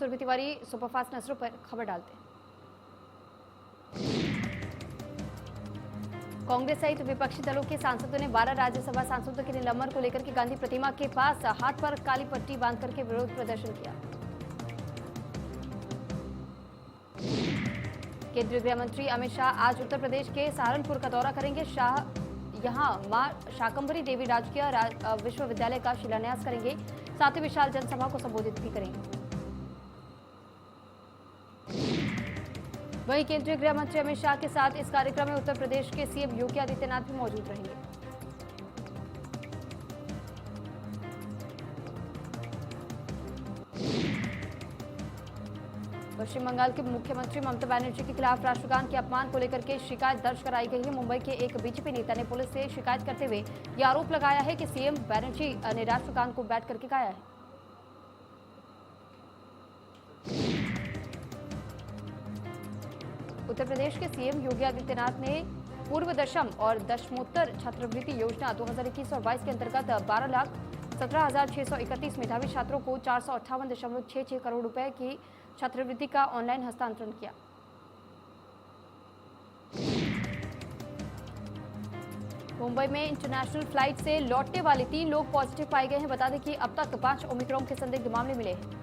Surabhi Tiwari superfast नजरों पर खबर डालते हैं। कांग्रेस सहित विपक्षी दलों के सांसदों ने 12 राज्यसभा सांसदों के निलंबन को लेकर के गांधी प्रतिमा के पास हाथ पर काली पट्टी बांध करके विरोध प्रदर्शन किया। केंद्रीय गृह मंत्री अमित शाह आज उत्तर प्रदेश के सहारनपुर का दौरा करेंगे। शाह यहां मां शाकंभरी देवी राजकीय विश्वविद्यालय का शिलान्यास करेंगे, साथ ही विशाल जनसभा को संबोधित भी करेंगे। वहीं केंद्रीय गृह मंत्री अमित शाह के साथ इस कार्यक्रम में उत्तर प्रदेश के सीएम योगी आदित्यनाथ भी मौजूद रहेंगे। पश्चिम बंगाल के मुख्यमंत्री ममता बनर्जी के खिलाफ राष्ट्रगान के अपमान को लेकर के शिकायत दर्ज कराई गई है। मुंबई के एक बीजेपी नेता ने पुलिस से शिकायत करते हुए यह आरोप लगाया है कि सीएम बनर्जी ने राष्ट्रगान को बैठ करके गाया है। उत्तर प्रदेश के सीएम योगी आदित्यनाथ ने पूर्व दशम और दशमोत्तर छात्रवृत्ति योजना 2021 और 22 के अंतर्गत 12,17,631 मेधावी छात्रों को 458.66 करोड़ रुपए की छात्रवृत्ति का ऑनलाइन हस्तांतरण किया। मुंबई में इंटरनेशनल फ्लाइट से लौटने वाले 3 लोग पॉजिटिव पाए गए हैं। बता दें कि अब तक 5 ओमिक्रॉन के संदिग्ध मामले मिले हैं।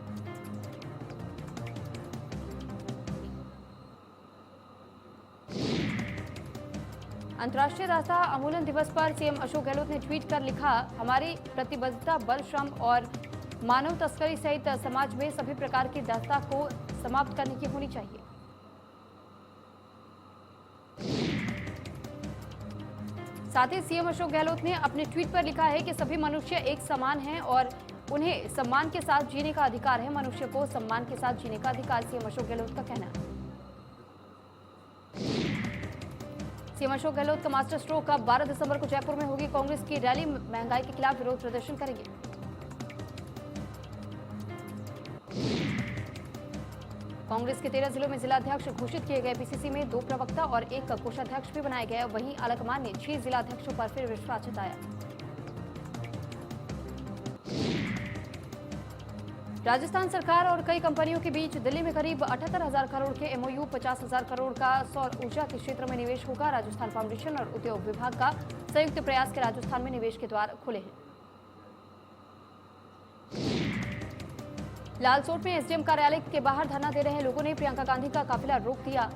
अंतर्राष्ट्रीय रास्ता उन्मूलन दिवस पर सीएम अशोक गहलोत ने ट्वीट कर लिखा, हमारी प्रतिबद्धता बल, श्रम और मानव तस्करी सहित समाज में सभी प्रकार की दास्ता को समाप्त करने की होनी चाहिए। साथ ही सीएम अशोक गहलोत ने अपने ट्वीट पर लिखा है कि सभी मनुष्य एक समान हैं और उन्हें सम्मान के साथ जीने का अधिकार है। मनुष्य को सम्मान के साथ जीने का अधिकार, सीएम अशोक गहलोत का कहना है। सीएम अशोक गहलोत का मास्टर स्ट्रोक का 12 दिसंबर को जयपुर में होगी। कांग्रेस की रैली महंगाई के खिलाफ विरोध प्रदर्शन करेंगे। कांग्रेस के 13 जिलों में जिलाध्यक्ष घोषित किए गए। पीसीसी में 2 प्रवक्ता और 1 कोषाध्यक्ष भी बनाए गए। वहीं आलाकमान ने 6 जिलाध्यक्षों पर फिर विश्वास जताया। राजस्थान सरकार और कई कंपनियों के बीच दिल्ली में करीब 78,000 करोड़ के एमओयू, 50,000 करोड़ का सौर ऊर्जा के क्षेत्र में निवेश होगा। राजस्थान फाउंडेशन और उद्योग विभाग का संयुक्त प्रयास के राजस्थान में निवेश के द्वार खुले हैं। लालसोट में एसडीएम कार्यालय के बाहर धरना दे रहे लोगों ने प्रियंका गांधी का काफिला रोक दिया।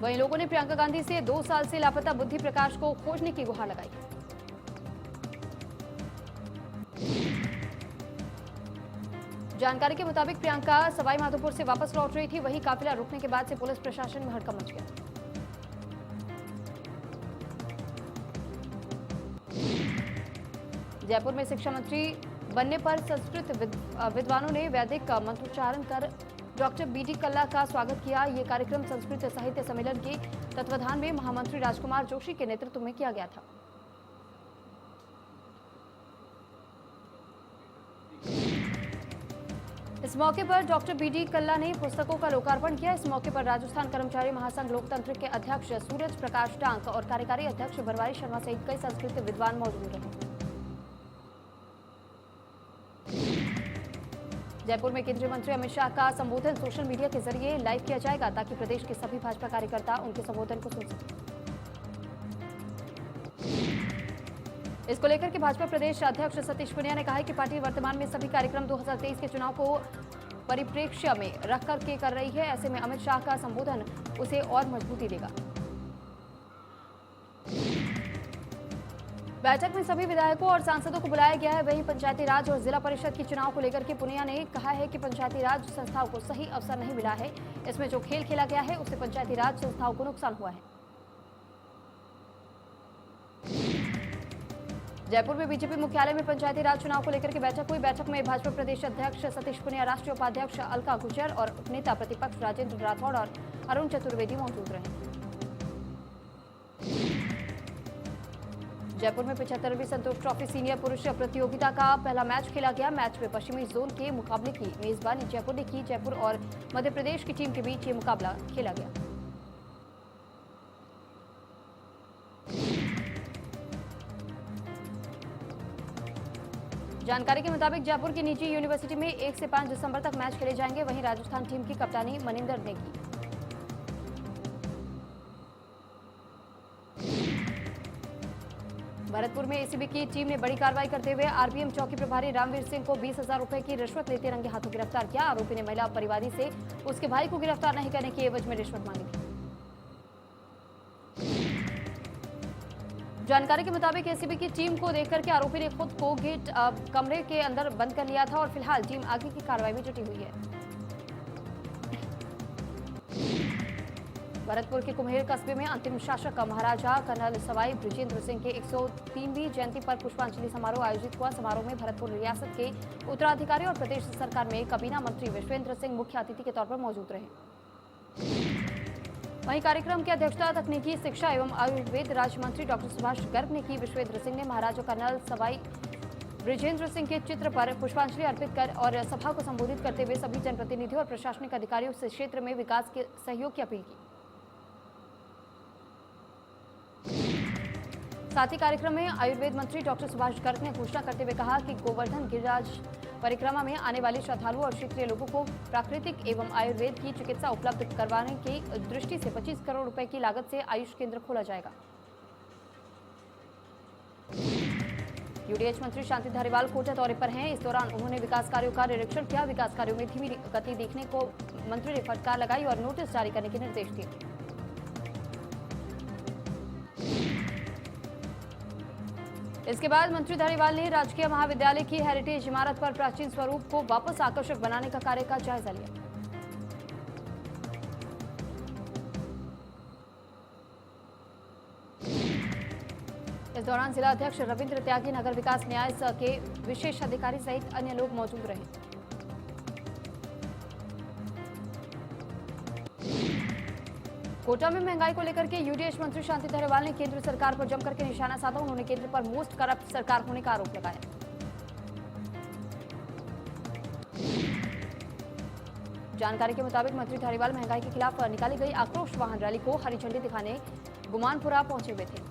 वहीं लोगों ने प्रियंका गांधी से 2 साल से लापता बुद्धि प्रकाश को खोजने की गुहार लगाई। जानकारी के मुताबिक प्रियंका सवाई माधोपुर से वापस लौट रही थी। वहीं काफिला रुकने के बाद से पुलिस प्रशासन में हड़कंप मच गया। जयपुर में शिक्षा मंत्री बनने पर संस्कृत विद्वानों ने वैदिक मंत्रोच्चारण कर डॉक्टर बीडी कल्ला का स्वागत किया। ये कार्यक्रम संस्कृत साहित्य सम्मेलन के तत्वाधान में महामंत्री राजकुमार जोशी के नेतृत्व में किया गया था। इस मौके पर डॉक्टर बीडी कल्ला ने पुस्तकों का लोकार्पण किया। इस मौके पर राजस्थान कर्मचारी महासंघ लोकतंत्र के अध्यक्ष सूरज प्रकाश टांक और कार्यकारी अध्यक्ष बनवारी शर्मा सहित कई संस्कृत विद्वान मौजूद रहे। जयपुर में केंद्रीय मंत्री अमित शाह का संबोधन सोशल मीडिया के जरिए लाइव किया जाएगा ताकि प्रदेश के सभी भाजपा कार्यकर्ता उनके संबोधन को सुन सकें। इसको लेकर के भाजपा प्रदेश अध्यक्ष सतीश पुनिया ने कहा है कि पार्टी वर्तमान में सभी कार्यक्रम 2023 के चुनाव को परिप्रेक्ष्य में रख करके कर रही है। ऐसे में अमित शाह का संबोधन उसे और मजबूती देगा। बैठक में सभी विधायकों और सांसदों को बुलाया गया है। वहीं पंचायती राज और जिला परिषद के चुनाव को लेकर के पुनिया ने कहा है कि पंचायती राज संस्थाओं को सही अवसर नहीं मिला है। इसमें जो खेल खेला गया है उससे पंचायती राज संस्थाओं को नुकसान हुआ है। जयपुर में बीजेपी मुख्यालय में पंचायती राज चुनाव को लेकर के बैठक हुई। बैठक में भाजपा प्रदेश अध्यक्ष सतीश पुनिया, राष्ट्रीय उपाध्यक्ष अलका गुर्जर और उपनेता प्रतिपक्ष राजेंद्र राठौड़ और अरुण चतुर्वेदी मौजूद रहे। जयपुर में 75वीं संतोष ट्रॉफी सीनियर पुरुष प्रतियोगिता का पहला मैच खेला गया। मैच में पश्चिमी जोन के मुकाबले की मेजबानी जयपुर ने की। जयपुर और मध्य प्रदेश की टीम के बीच ये मुकाबला खेला गया। जानकारी के मुताबिक जयपुर की निजी यूनिवर्सिटी में 1 से 5 दिसंबर तक मैच खेले जाएंगे। वहीं राजस्थान टीम की कप्तानी मनिंदर ने की। भरतपुर में एसीबी की टीम ने बड़ी कार्रवाई करते हुए आरपीएम चौकी प्रभारी रामवीर सिंह को 20,000 रुपए की रिश्वत लेते रंगे हाथों गिरफ्तार किया। आरोपी ने महिला परिवादी से उसके भाई को गिरफ्तार नहीं करने की एवज में रिश्वत मांगी थी। जानकारी के मुताबिक एसीबी की टीम को देखकर के आरोपी ने खुद को गेट कमरे के अंदर बंद कर लिया था और फिलहाल टीम आगे की कार्रवाई में जुटी हुई है। भरतपुर के कुम्हेर कस्बे में अंतिम शासक महाराजा कर्नल सवाई बृजेंद्र सिंह के 103वीं जयंती पर पुष्पांजलि समारोह आयोजित हुआ। समारोह में भरतपुर रियासत के उत्तराधिकारी और प्रदेश सरकार में काबीना मंत्री विश्वेंद्र सिंह मुख्य अतिथि के तौर पर मौजूद रहे। वहीं कार्यक्रम की अध्यक्षता तकनीकी शिक्षा एवं आयुर्वेद राज्य मंत्री डॉक्टर सुभाष गर्ग ने की। विश्वेंद्र सिंह ने महाराजा कर्नल सवाई बृजेंद्र सिंह के चित्र पर पुष्पांजलि अर्पित कर और सभा को संबोधित करते हुए सभी जनप्रतिनिधियों और प्रशासनिक अधिकारियों से क्षेत्र में विकास के सहयोग की अपील की। साथ ही कार्यक्रम में आयुर्वेद मंत्री डॉक्टर सुभाष गर्ग ने घोषणा करते हुए कहा कि गोवर्धन गिरिराज परिक्रमा में आने वाले श्रद्धालुओं और क्षेत्रीय लोगों को प्राकृतिक एवं आयुर्वेद की चिकित्सा उपलब्ध करवाने की दृष्टि से 25 करोड़ रुपए की लागत से आयुष केंद्र खोला जाएगा। यूडीएच मंत्री शांति धारीवाल कोटा दौरे पर हैं। इस दौरान उन्होंने विकास कार्यों का निरीक्षण किया। विकास कार्यों में धीमी गति देखने को मंत्री ने फटकार लगाई और नोटिस जारी करने के निर्देश दिए। इसके बाद मंत्री धारीवाल ने राजकीय महाविद्यालय की हेरिटेज इमारत पर प्राचीन स्वरूप को वापस आकर्षक बनाने का कार्य का जायजा लिया। इस दौरान जिला अध्यक्ष रविंद्र त्यागी, नगर विकास न्याय के विशेष अधिकारी सहित अन्य लोग मौजूद रहे। कोटा में महंगाई को लेकर के यूडीएच मंत्री शांति धारीवाल ने केंद्र सरकार पर जमकर के निशाना साधा। उन्होंने केंद्र पर मोस्ट करप्ट सरकार होने का आरोप लगाया। जानकारी के मुताबिक मंत्री धारीवाल महंगाई के खिलाफ निकाली गई आक्रोश वाहन रैली को हरी झंडी दिखाने गुमानपुरा पहुंचे हुए थे।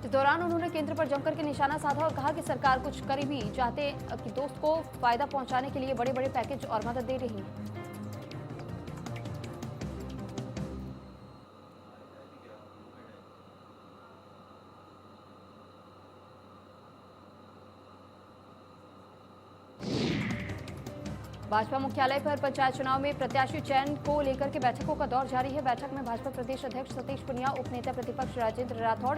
इस दौरान उन्होंने केंद्र पर जमकर के निशाना साधा और कहा कि सरकार कुछ कर भी चाहते कि दोस्त को फायदा पहुंचाने के लिए बड़े बड़े पैकेज और मदद दे रही है। भाजपा मुख्यालय पर पंचायत चुनाव में प्रत्याशी चयन को लेकर के बैठकों का दौर जारी है। बैठक में भाजपा प्रदेश अध्यक्ष सतीश पुनिया, उपनेता प्रतिपक्ष राजेंद्र राठौड़,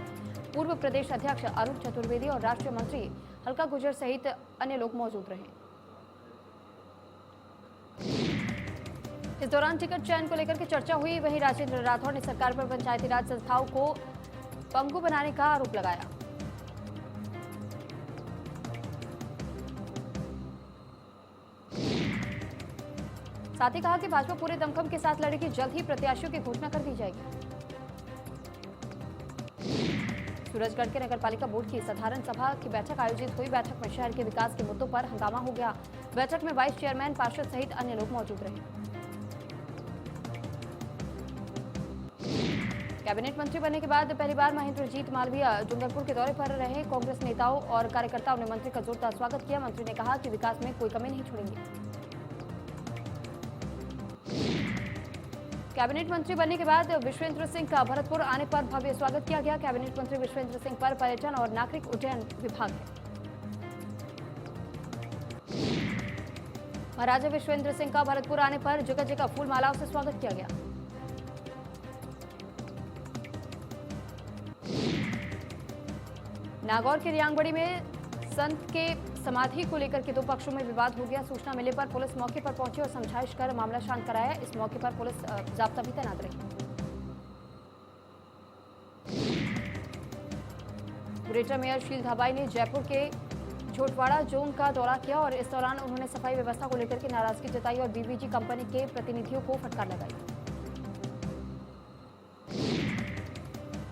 पूर्व प्रदेश अध्यक्ष अरुण चतुर्वेदी और राष्ट्रीय मंत्री हल्का गुर्जर सहित अन्य लोग मौजूद रहे। इस दौरान टिकट चयन को लेकर के चर्चा हुई। वहीं राजेंद्र राठौड़ ने सरकार पर पंचायती राज संस्थाओं को पंगु बनाने का आरोप लगाया। साथ ही कहा कि भाजपा पूरे दमखम के साथ लड़ेगी। जल्द ही प्रत्याशियों की घोषणा कर दी जाएगी। सूरजगढ़ के नगरपालिका बोर्ड की साधारण सभा की बैठक आयोजित हुई। बैठक में शहर के विकास के मुद्दों पर हंगामा हो गया। बैठक में वाइस चेयरमैन, पार्षद सहित अन्य लोग मौजूद रहे। कैबिनेट मंत्री बनने के बाद पहली बार महेंद्रजीत मालवीय डूंगरपुर के दौरे पर रहे। कांग्रेस नेताओं और कार्यकर्ताओं ने मंत्री का जोरदार स्वागत किया। मंत्री ने कहा कि विकास में कोई कमी नहीं छोड़ेंगे। कैबिनेट मंत्री बनने के बाद विश्वेंद्र सिंह का भरतपुर आने पर भव्य स्वागत किया गया। कैबिनेट मंत्री विश्वेंद्र सिंह पर पर्यटन और नागरिक उड्डयन विभाग है। महाराजा विश्वेंद्र सिंह का भरतपुर आने पर जगह जगह फूल मालाओं से स्वागत किया गया। नागौर के रियांगबड़ी में संत के समाधि को लेकर के दो पक्षों में विवाद हो गया। सूचना मिलने पर पुलिस मौके पर पहुंची और समझाइश कर मामला शांत कराया। इस मौके पर पुलिस जाब्ता भी तैनात रही। ग्रेटर मेयर शील धाबाई ने जयपुर के झोटवाड़ा जोन का दौरा किया और इस दौरान उन्होंने सफाई व्यवस्था को लेकर के नाराजगी जताई और बीवीजी कंपनी के प्रतिनिधियों को फटकार लगाई।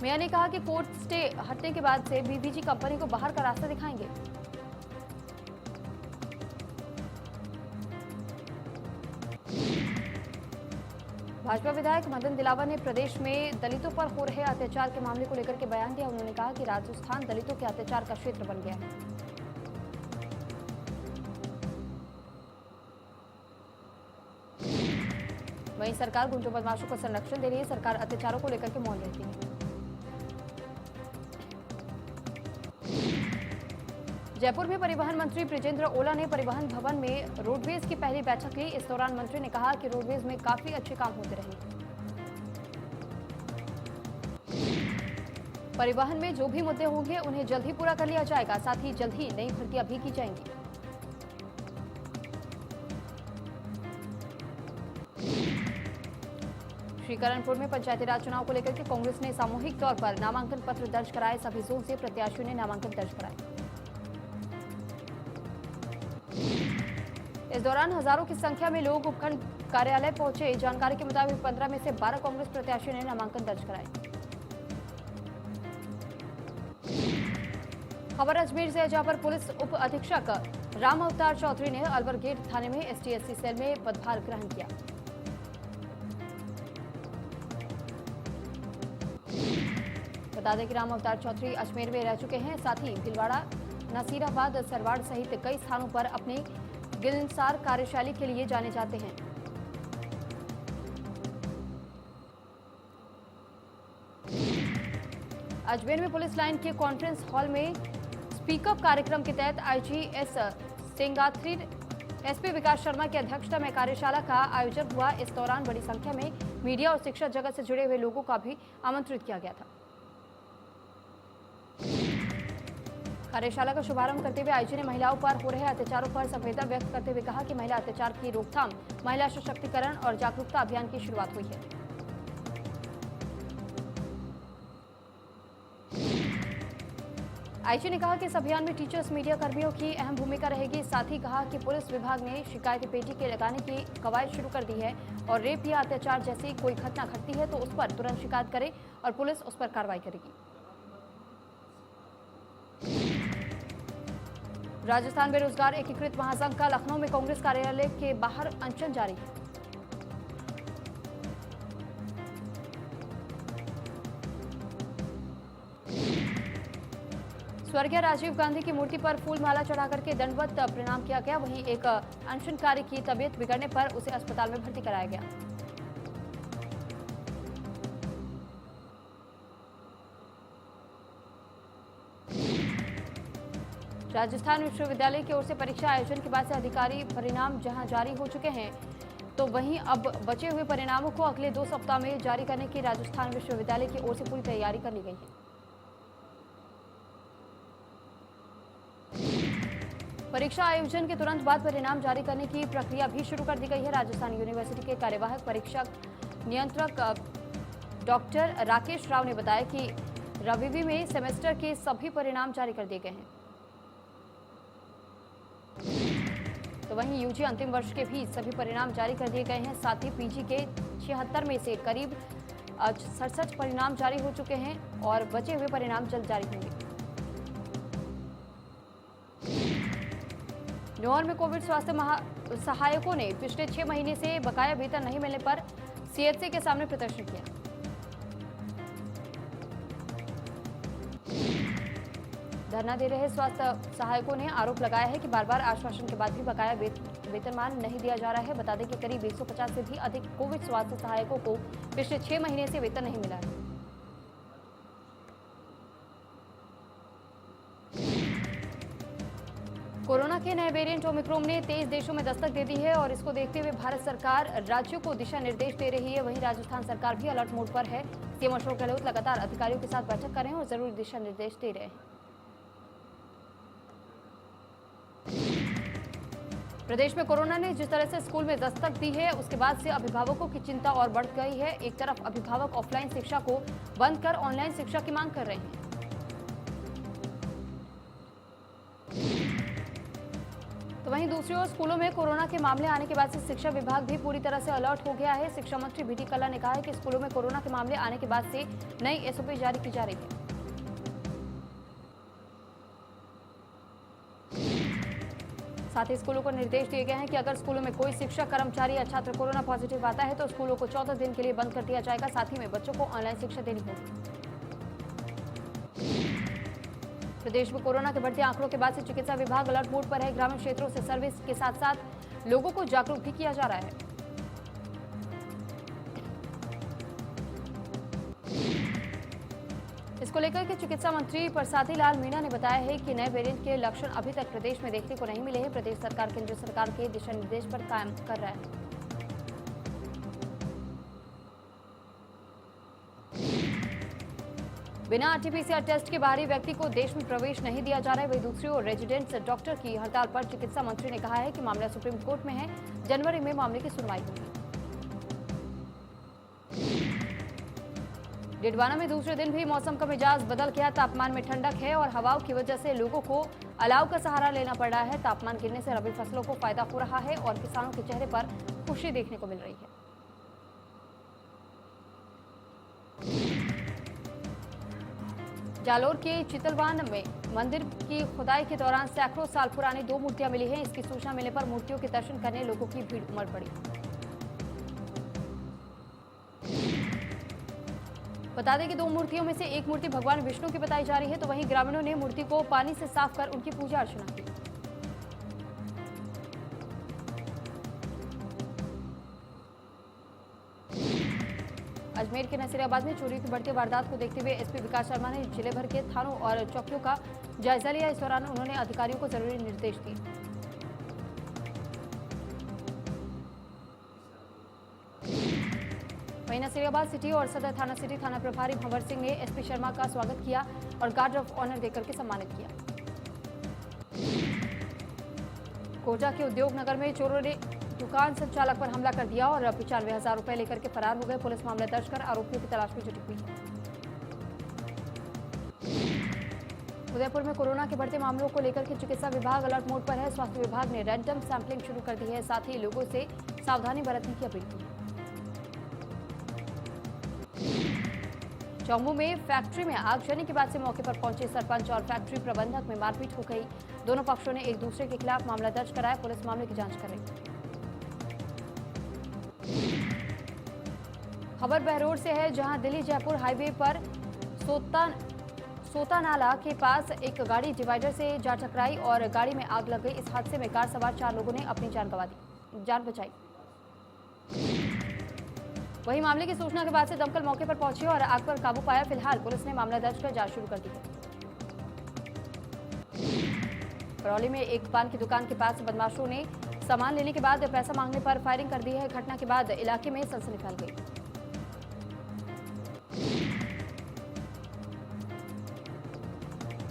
मेयर ने कहा कि कोर्ट स्टे हटने के बाद से बीवीजी कंपनी को बाहर का रास्ता दिखाएंगे। भाजपा विधायक मदन दिलावर ने प्रदेश में दलितों पर हो रहे अत्याचार के मामले को लेकर के बयान दिया। उन्होंने कहा कि राजस्थान दलितों के अत्याचार का क्षेत्र बन गया है। वहीं सरकार गुंडों बदमाशों को संरक्षण दे रही है। सरकार अत्याचारों को लेकर के मौन रहती है। जयपुर में परिवहन मंत्री बृजेंद्र ओला ने परिवहन भवन में रोडवेज की पहली बैठक ली। इस दौरान मंत्री ने कहा कि रोडवेज में काफी अच्छे काम होते रहे। परिवहन में जो भी मुद्दे होंगे उन्हें जल्द ही पूरा कर लिया जाएगा। साथ ही जल्द ही नई भर्तियां भी की जाएंगी। श्रीकरणपुर में पंचायती राज चुनाव को लेकर के कांग्रेस ने सामूहिक तौर पर नामांकन पत्र दर्ज कराए। सभी जोन से प्रत्याशियों ने नामांकन दर्ज कराए। इस दौरान हजारों की संख्या में लोग उपखंड कार्यालय पहुंचे। जानकारी के मुताबिक 15 में से 12 कांग्रेस प्रत्याशियों ने नामांकन दर्ज कराए। खबर अजमेर से है, जहां पर पुलिस उप अधीक्षक राम अवतार चौधरी ने अलवर गेट थाने में एसटी-एससी सेल में पदभार ग्रहण किया। बता दें कि राम अवतार चौधरी अजमेर में रह चुके हैं। साथ ही भीलवाड़ा, नसीराबाद, सरवाड़ सहित कई स्थानों पर अपने गिलनसार कार्यशैली के लिए जाने जाते हैं। अजमेर में पुलिस लाइन के कॉन्फ्रेंस हॉल में स्पीकअप कार्यक्रम के तहत आईजी एस सेंगाथ्री एसपी विकास शर्मा की अध्यक्षता में कार्यशाला का आयोजन हुआ। इस दौरान बड़ी संख्या में मीडिया और शिक्षा जगत से जुड़े हुए लोगों का भी आमंत्रित किया गया था। कार्यशाला का शुभारंभ करते हुए आईजी ने महिलाओं पर हो रहे अत्याचारों पर संवेदना व्यक्त करते हुए कहा कि महिला अत्याचार की रोकथाम, महिला सशक्तिकरण और जागरूकता अभियान की शुरुआत हुई है। आईजी ने कहा कि इस अभियान में टीचर्स, मीडिया कर्मियों की अहम भूमिका रहेगी। साथ ही कहा कि पुलिस विभाग ने शिकायती पेटी के लगाने की कवायद शुरू कर दी है और रेप या अत्याचार जैसी कोई घटना घटती है तो उस पर तुरंत शिकायत करे और पुलिस उस पर कार्रवाई करेगी। राजस्थान बेरोजगार एकीकृत महासंघ का लखनऊ में कांग्रेस कार्यालय के बाहर अनशन जारी है। स्वर्गीय राजीव गांधी की मूर्ति पर फूल माला चढ़ाकर के दंडवत प्रणाम किया गया। वहीं एक अनशनकारी की तबीयत बिगड़ने पर उसे अस्पताल में भर्ती कराया गया। राजस्थान विश्वविद्यालय की ओर से परीक्षा आयोजन के बाद से अधिकारी परिणाम जहां जारी हो चुके हैं, तो वहीं अब बचे हुए परिणामों को अगले 2 सप्ताह में जारी करने की राजस्थान विश्वविद्यालय की ओर से पूरी तैयारी कर ली गई है। परीक्षा आयोजन के तुरंत बाद परिणाम जारी करने की प्रक्रिया भी शुरू कर दी गई है। राजस्थान यूनिवर्सिटी के कार्यवाहक परीक्षा नियंत्रक डॉक्टर राकेश राव ने बताया कि रविवार में सेमेस्टर के सभी परिणाम जारी कर दिए गए हैं। तो वहीं यूजी अंतिम वर्ष के भी सभी परिणाम जारी कर दिए गए हैं। साथ ही पीजी के 76 में से करीब 67 परिणाम जारी हो चुके हैं और बचे हुए परिणाम जल्द जारी होंगे। न्योर में कोविड स्वास्थ्य सहायकों ने पिछले 6 महीने से बकाया वेतन नहीं मिलने पर सीएचसी के सामने प्रदर्शन किया। धरना दे रहे स्वास्थ्य सहायकों ने आरोप लगाया है कि बार-बार आश्वासन के बाद भी बकाया वेतनमान नहीं दिया जा रहा है। बता दें कि करीब 150 से भी अधिक कोविड स्वास्थ्य सहायकों को पिछले 6 महीने से वेतन नहीं मिला है। कोरोना के नए वेरिएंट ओमिक्रॉन ने 23 देशों में दस्तक दे दी है और इसको देखते हुए भारत सरकार राज्यों को दिशा निर्देश दे रही है। वहीं राजस्थान सरकार भी अलर्ट मोड पर है। सीएम अशोक गहलोत लगातार अधिकारियों के साथ बैठक कर रहे हैं और जरूरी दिशा निर्देश दे रहे हैं। प्रदेश में कोरोना ने जिस तरह से स्कूल में दस्तक दी है, उसके बाद से अभिभावकों की चिंता और बढ़ गई है। एक तरफ अभिभावक ऑफलाइन शिक्षा को बंद कर ऑनलाइन शिक्षा की मांग कर रहे हैं। तो वहीं दूसरी ओर स्कूलों में कोरोना के मामले आने के बाद से शिक्षा विभाग भी पूरी तरह से अलर्ट हो गया है। शिक्षा मंत्री बीडी कल्ला ने कहा है कि स्कूलों में कोरोना के मामले आने के बाद से नई एसओपी जारी की जा रही है। साथ ही स्कूलों को निर्देश दिए गए हैं कि अगर स्कूलों में कोई शिक्षक, कर्मचारी या छात्र कोरोना पॉजिटिव आता है तो स्कूलों को 14 दिन के लिए बंद कर दिया जाएगा। साथ ही में बच्चों को ऑनलाइन शिक्षा देनी होगी। प्रदेश में कोरोना के बढ़ते आंकड़ों के बाद से चिकित्सा विभाग अलर्ट मोड पर है। ग्रामीण क्षेत्रों से सर्विस के साथ साथ लोगों को जागरूक भी किया जा रहा है। इसको लेकर के चिकित्सा मंत्री प्रसादी लाल मीणा ने बताया है कि नए वेरिएंट के लक्षण अभी तक प्रदेश में देखने को नहीं मिले हैं। प्रदेश सरकार केंद्र सरकार के दिशा निर्देश पर काम कर रहा है। बिना आरटीपीसीआर टेस्ट के बाहरी व्यक्ति को देश में प्रवेश नहीं दिया जा रहा है। वही दूसरी ओर रेजिडेंट डॉक्टर की हड़ताल पर चिकित्सा मंत्री ने कहा है कि मामला सुप्रीम कोर्ट में है, जनवरी में मामले की सुनवाई होगी। डिडवाना में दूसरे दिन भी मौसम का मिजाज बदल गया। तापमान में ठंडक है और हवाओं की वजह से लोगों को अलाव का सहारा लेना पड़ रहा है। तापमान गिरने से रबी फसलों को फायदा हो रहा है और किसानों के चेहरे पर खुशी देखने को मिल रही है। जालोर के चितलवान में मंदिर की खुदाई के दौरान सैकड़ों साल पुरानी 2 मूर्तियां मिली हैं। इसकी सूचना मिलने पर मूर्तियों के दर्शन करने लोगों की भीड़ उमड़ पड़ी। बता दें कि 2 मूर्तियों में से एक मूर्ति भगवान विष्णु की बताई जा रही है, तो वहीं ग्रामीणों ने मूर्ति को पानी से साफ कर उनकी पूजा अर्चना की। अजमेर के नसीराबाद में चोरी की बढ़ती वारदात को देखते हुए एसपी विकास शर्मा ने जिले भर के थानों और चौकियों का जायजा लिया। इस दौरान उन्होंने अधिकारियों को जरूरी निर्देश दिए। वहीं नसीराबाद सिटी और सदर थाना सिटी थाना प्रभारी भंवर सिंह ने एसपी शर्मा का स्वागत किया और गार्ड ऑफ ऑनर देकर के सम्मानित किया। कोटा के उद्योग नगर में चोरों ने दुकान संचालक पर हमला कर दिया और 95,000 रुपए लेकर के फरार हो गए। पुलिस मामला दर्ज कर आरोपियों की तलाश में जुटी हुई है। उदयपुर में कोरोना के बढ़ते मामलों को लेकर के चिकित्सा विभाग अलर्ट मोड पर है। स्वास्थ्य विभाग ने रैंडम सैंपलिंग शुरू कर दी है। साथ ही लोगों से सावधानी बरतने की अपील की है। चौमू में फैक्ट्री में आगजनी के बाद से मौके पर पहुंचे सरपंच और फैक्ट्री प्रबंधक में मारपीट हो गई। दोनों पक्षों ने एक दूसरे के खिलाफ मामला दर्ज कराया। पुलिस मामले की जांच कर रही है। खबर बहरोड से है, जहां दिल्ली जयपुर हाईवे पर सोतानाला के पास एक गाड़ी डिवाइडर से जा टकराई और गाड़ी में आग लग गई। इस हादसे में कार सवार 4 लोगों ने अपनी जान बचाई। वहीं मामले की सूचना के बाद से दमकल मौके पर पहुंची और आग पर काबू पाया। फिलहाल पुलिस ने मामला दर्ज कर जांच शुरू कर दी है। करौली में एक पान की दुकान के पास बदमाशों ने सामान लेने के बाद पैसा मांगने पर फायरिंग कर दी है। घटना के बाद इलाके में सनसनी फैल गई।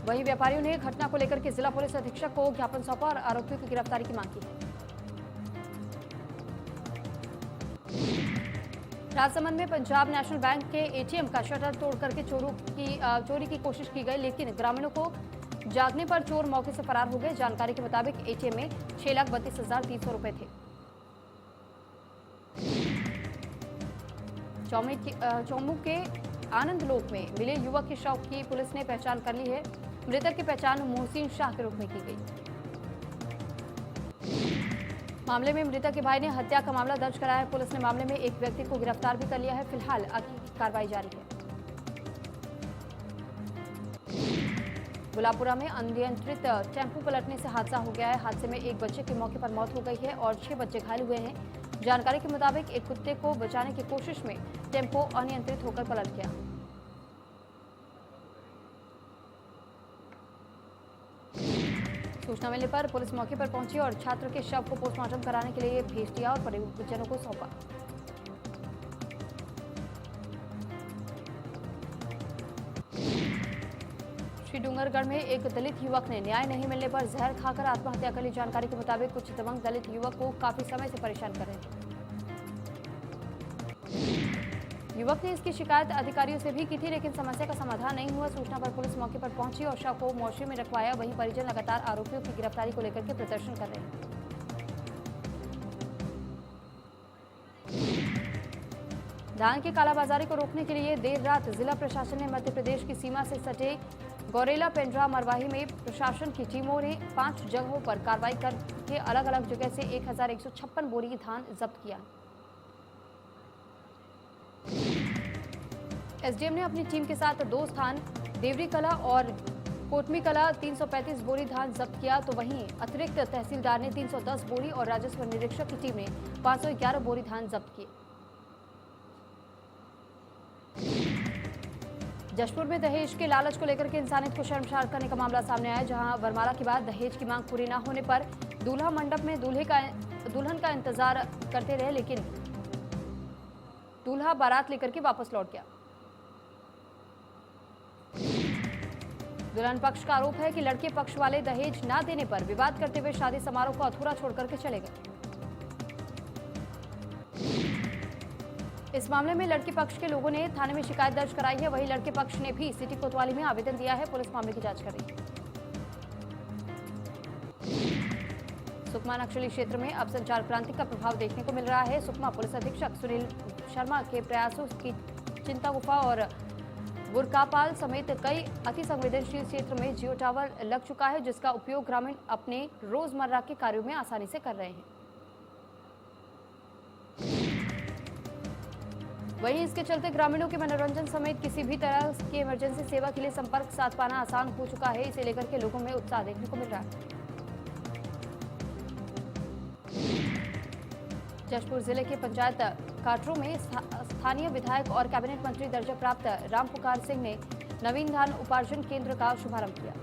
वहीं व्यापारियों ने घटना को लेकर के जिला पुलिस अधीक्षक को ज्ञापन सौंपा और आरोपियों की गिरफ्तारी की मांग की है। राजसमंद में पंजाब नेशनल बैंक के एटीएम का शटर तोड़ करके चोरी की कोशिश की गई, लेकिन ग्रामीणों को जागने पर चोर मौके से फरार हो गए। जानकारी के मुताबिक एटीएम में 6,32,300 रुपए थे। चौमू के आनंद लोक में मिले युवक के शव की पुलिस ने पहचान कर ली है। मृतक की पहचान मोहसिन शाह के रूप में की गई। मामले में मृतक के भाई ने हत्या का मामला दर्ज कराया है। पुलिस ने मामले में एक व्यक्ति को गिरफ्तार भी कर लिया है। फिलहाल आगे की कार्रवाई जारी है। गुलापुरा में अनियंत्रित टेंपो पलटने से हादसा हो गया है। हादसे में एक बच्चे की मौके पर मौत हो गई है और 6 बच्चे घायल हुए हैं। जानकारी के मुताबिक एक कुत्ते को बचाने की कोशिश में टेंपो अनियंत्रित होकर पलट गया। सूचना मिलने पर पुलिस मौके पर पहुंची और छात्र के शव को पोस्टमार्टम कराने के लिए भेज दिया और परिजनों को सौंपा। श्री डूंगरगढ़ में एक दलित युवक ने न्याय नहीं मिलने पर जहर खाकर आत्महत्या कर ली। जानकारी के मुताबिक कुछ दबंग दलित युवक को काफी समय से परेशान कर रहे थे। युवक ने इसकी शिकायत अधिकारियों से भी की थी, लेकिन समस्या का समाधान नहीं हुआ। सूचना पर पुलिस मौके पर पहुंची और शव को मोर्चे में रखवाया। वहीं परिजन लगातार आरोपियों की गिरफ्तारी को लेकर के प्रदर्शन कर रहे हैं। धान की कालाबाजारी को रोकने के लिए देर रात जिला प्रशासन ने मध्य प्रदेश की सीमा से सटे गौरेला, पेंड्रा, मरवाही में प्रशासन की टीमों ने 5 जगहों पर कार्रवाई करके अलग अलग जगह से 1156 बोरी धान जब्त किया। एसडीएम ने अपनी टीम के साथ 2 स्थान देवरी कला और कोटमी कला 335 बोरी धान जब्त किया, तो वहीं अतिरिक्त तहसीलदार ने 310 बोरी और राजस्व निरीक्षक की टीम ने 511 बोरी धान जब्त किए। जशपुर में दहेज के लालच को लेकर के इंसानियत को शर्मसार करने का मामला सामने आया, जहां वरमाला के बाद दहेज की मांग पूरी न होने पर दूल्हा मंडप में दुल्हन का इंतजार करते रहे, लेकिन दूल्हा बारात लेकर के वापस लौट गया। दुल्हन पक्ष का आरोप है कि लड़के पक्ष वाले दहेज न देने पर विवाद करते हुए शादी समारोह को अधूरा छोड़कर के चले गए। इस मामले में लड़के पक्ष के लोगों ने थाने में शिकायत दर्ज कराई है, वहीं लड़के पक्ष ने भी सिटी कोतवाली में आवेदन दिया है। पुलिस मामले की जांच कर रही है। सुकमा नक्सली क्षेत्र में अब संचार क्रांति का प्रभाव देखने को मिल रहा है। सुकमा पुलिस अधीक्षक सुनील शर्मा के प्रयासों की चिंता गुफा और बुरकापाल समेत कई अति संवेदनशील क्षेत्र में जियो टावर लग चुका है, जिसका उपयोग ग्रामीण अपने रोजमर्रा के कार्यों में आसानी से कर रहे हैं। वहीं इसके चलते ग्रामीणों के मनोरंजन समेत किसी भी तरह की इमरजेंसी सेवा के लिए संपर्क साध पाना आसान हो चुका है। इसे लेकर के लोगों में उत्साह देखने को मिल रहा है। जशपुर जिले के पंचायत काटरू में स्थानीय विधायक और कैबिनेट मंत्री दर्जा प्राप्त रामपुकार सिंह ने नवीन धान उपार्जन केंद्र का शुभारंभ किया।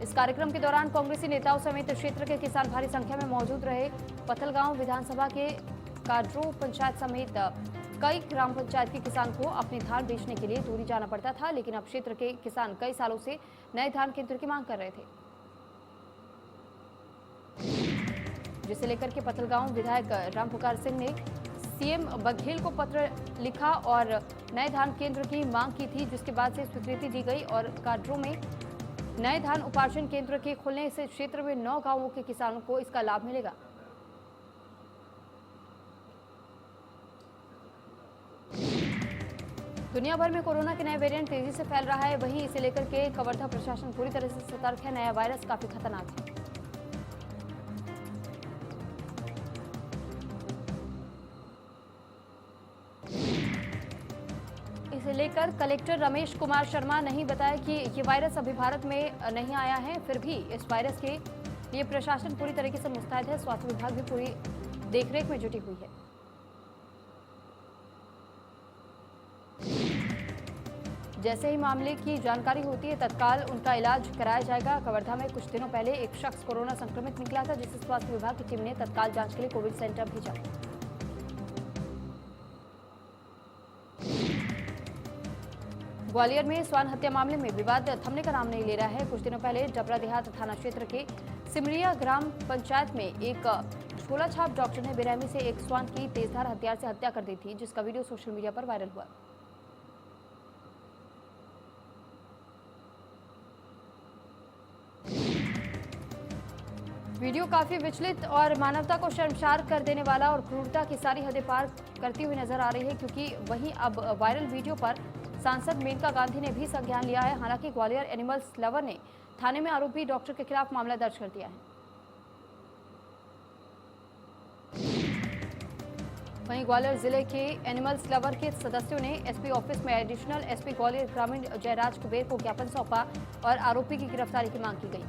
इस कार्यक्रम के दौरान कांग्रेसी नेताओं समेत क्षेत्र के किसान भारी संख्या में मौजूद रहे। पथलगांव विधानसभा के काटरू पंचायत समेत कई ग्राम पंचायत के किसान को अपने धान बेचने के लिए दूरी जाना पड़ता था, लेकिन अब क्षेत्र के किसान कई सालों से नए धान केंद्र की मांग कर रहे थे, जिसे लेकर के पथलगांव विधायक रामपुकार सिंह ने सीएम बघेल को पत्र लिखा और नए धान केंद्र की मांग की थी, जिसके बाद से स्वीकृति दी गई और काटरू में नए धान उपार्जन केंद्र के खुलने से क्षेत्र में 9 गांवों के किसानों को इसका लाभ मिलेगा। दुनिया भर में कोरोना के नए वेरिएंट तेजी से फैल रहा है, वहीं इसे लेकर के कवर्धा प्रशासन पूरी तरह से सतर्क है। नया वायरस काफी खतरनाक है। इसे लेकर कलेक्टर रमेश कुमार शर्मा नहीं बताया कि ये वायरस अभी भारत में नहीं आया है, फिर भी इस वायरस के लिए प्रशासन पूरी तरीके से मुस्तैद है। स्वास्थ्य विभाग भी पूरी देखरेख में जुटी हुई है। जैसे ही मामले की जानकारी होती है तत्काल उनका इलाज कराया जाएगा। कवर्धा में कुछ दिनों पहले एक शख्स कोरोना संक्रमित निकला था, जिसे स्वास्थ्य विभाग की टीम ने तत्काल जांच के लिए कोविड सेंटर भेजा। ग्वालियर में स्वान हत्या मामले में विवाद थमने का नाम नहीं ले रहा है। कुछ दिनों पहले डबरा देहात थाना क्षेत्र के सिमरिया ग्राम पंचायत में एक झोला छाप डॉक्टर ने बेरहमी से एक स्वान की तेजधार हथियार से हत्या कर दी थी, जिसका वीडियो सोशल मीडिया पर वायरल हुआ। वीडियो काफी विचलित और मानवता को शर्मसार कर देने वाला और क्रूरता की सारी हदें पार करती हुई नजर आ रही है, क्योंकि वहीं अब वायरल वीडियो पर सांसद मेनका गांधी ने भी संज्ञान लिया है। हालांकि ग्वालियर एनिमल्स लवर ने थाने में आरोपी डॉक्टर के खिलाफ मामला दर्ज कर दिया है। वहीं ग्वालियर जिले के एनिमल्स लवर के सदस्यों ने एसपी ऑफिस में एडिशनल एसपी ग्वालियर ग्रामीण जयराज कुबेर को ज्ञापन सौंपा और आरोपी की गिरफ्तारी की मांग की गई।